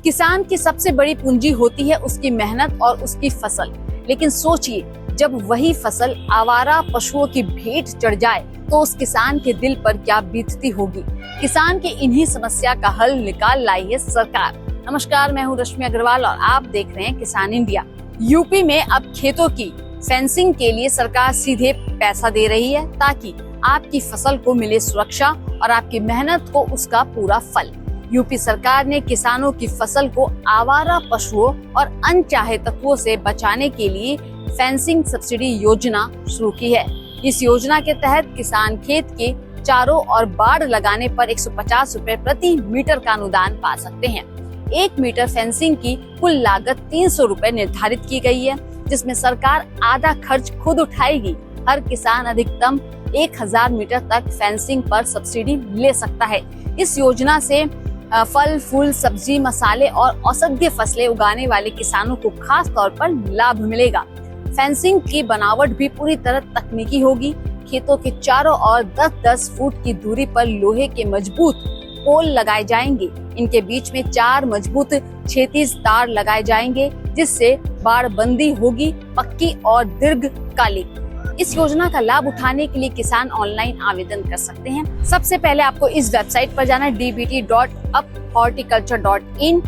किसान की सबसे बड़ी पूंजी होती है उसकी मेहनत और उसकी फसल। लेकिन सोचिए, जब वही फसल आवारा पशुओं की भेंट चढ़ जाए तो उस किसान के दिल पर क्या बीतती होगी। किसान की इन्हीं समस्या का हल निकाल लाई है सरकार। नमस्कार, मैं हूँ रश्मि अग्रवाल और आप देख रहे हैं किसान इंडिया। यूपी में अब खेतों की फेंसिंग के लिए सरकार सीधे पैसा दे रही है ताकि आपकी फसल को मिले सुरक्षा और आपकी मेहनत को उसका पूरा फल। यूपी सरकार ने किसानों की फसल को आवारा पशुओं और अनचाहे तत्वों से बचाने के लिए फेंसिंग सब्सिडी योजना शुरू की है। इस योजना के तहत किसान खेत के चारों ओर बाड़ लगाने पर 150 रुपए प्रति मीटर का अनुदान पा सकते हैं। 1 मीटर फेंसिंग की कुल लागत 300 रुपए निर्धारित की गई है, जिसमें सरकार आधा खर्च खुद उठाएगी। हर किसान अधिकतम 1000 मीटर तक फेंसिंग पर सब्सिडी ले सकता है। इस योजना से फल, फूल, सब्जी, मसाले और औषधीय फसलें उगाने वाले किसानों को खास तौर पर लाभ मिलेगा। फेंसिंग की बनावट भी पूरी तरह तकनीकी होगी। खेतों के चारों ओर 10-10 फुट की दूरी पर लोहे के मजबूत पोल लगाए जाएंगे। इनके बीच में 4 मजबूत क्षैतिज तार लगाए जाएंगे, जिससे बाड़बंदी होगी पक्की और दीर्घकालिक। इस योजना का लाभ उठाने के लिए किसान ऑनलाइन आवेदन कर सकते हैं। सबसे पहले आपको इस वेबसाइट पर जाना है dbt.uphorticulture.in।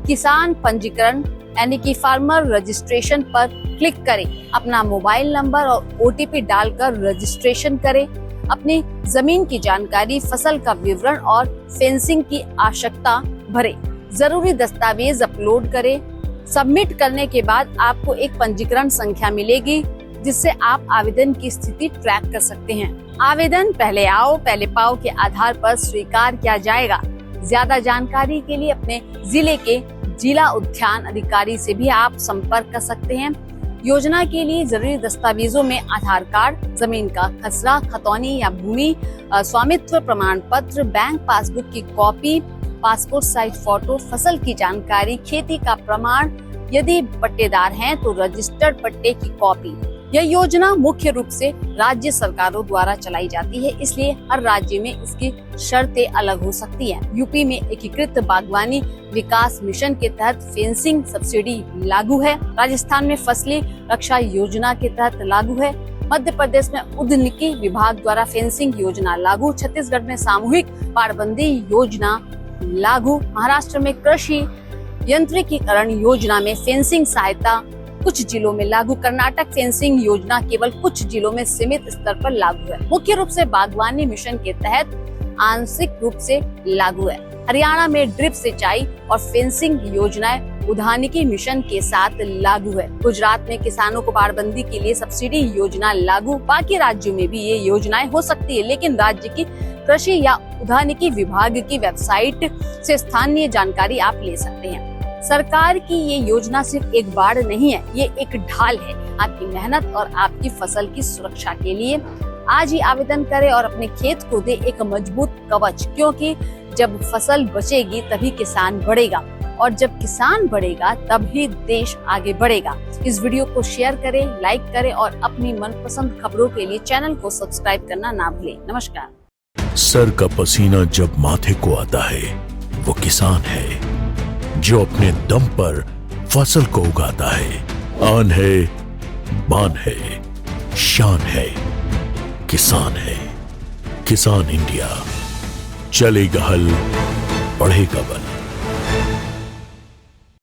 किसान पंजीकरण यानी कि फार्मर रजिस्ट्रेशन पर क्लिक करें। अपना मोबाइल नंबर और OTP डालकर रजिस्ट्रेशन करें। अपनी जमीन की जानकारी, फसल का विवरण और फेंसिंग की आवश्यकता भरें। जरूरी दस्तावेज अपलोड करें। सबमिट करने के बाद आपको एक पंजीकरण संख्या मिलेगी, जिससे आप आवेदन की स्थिति ट्रैक कर सकते हैं। आवेदन पहले आओ पहले पाओ के आधार पर स्वीकार किया जाएगा। ज्यादा जानकारी के लिए अपने जिले के जिला उद्यान अधिकारी से भी आप संपर्क कर सकते हैं। योजना के लिए जरूरी दस्तावेजों में आधार कार्ड, जमीन का खसरा, खतौनी या भूमि स्वामित्व प्रमाण पत्र, बैंक पासबुक की कॉपी, पासपोर्ट साइज फोटो, फसल की जानकारी, खेती का प्रमाण, यदि पट्टेदार हैं तो रजिस्टर्ड पट्टे की कॉपी। यह योजना मुख्य रूप से राज्य सरकारों द्वारा चलाई जाती है, इसलिए हर राज्य में इसकी शर्तें अलग हो सकती हैं। यूपी में एकीकृत बागवानी विकास मिशन के तहत फेंसिंग सब्सिडी लागू है। राजस्थान में फसली रक्षा योजना के तहत लागू है। मध्य प्रदेश में उद्यानिकी विभाग द्वारा फेंसिंग योजना लागू। छत्तीसगढ़ में सामूहिक बाड़बंदी योजना लागू। महाराष्ट्र में कृषि यंत्रीकरण योजना में फेंसिंग सहायता कुछ जिलों में लागू। कर्नाटक फेंसिंग योजना केवल कुछ जिलों में सीमित स्तर पर लागू है। मुख्य रूप से बागवानी मिशन के तहत आंशिक रूप से लागू है। हरियाणा में ड्रिप सिंचाई और फेंसिंग योजनाएं उद्यानिकी मिशन के साथ लागू है। गुजरात में किसानों को बाड़बंदी के लिए सब्सिडी योजना लागू। बाकी राज्यों में भी ये योजनाएं हो सकती है, लेकिन राज्य की कृषि या उद्यानिकी विभाग की वेबसाइट से स्थानीय जानकारी आप ले सकते हैं। सरकार की ये योजना सिर्फ एक बाड़ नहीं है, ये एक ढाल है आपकी मेहनत और आपकी फसल की सुरक्षा के लिए। आज ही आवेदन करें और अपने खेत को दे एक मजबूत कवच, क्योंकि जब फसल बचेगी तभी किसान बढ़ेगा और जब किसान बढ़ेगा तभी देश आगे बढ़ेगा। इस वीडियो को शेयर करें, लाइक करें और अपनी मनपसंद खबरों के लिए चैनल को सब्सक्राइब करना ना भूलें। नमस्कार। सर का पसीना जब माथे को आता है वो किसान है जो अपने दम पर फसल को उगाता है। आन है, बान है, शान है, किसान है। किसान इंडिया, चलेगा हल, बढ़ेगा बल।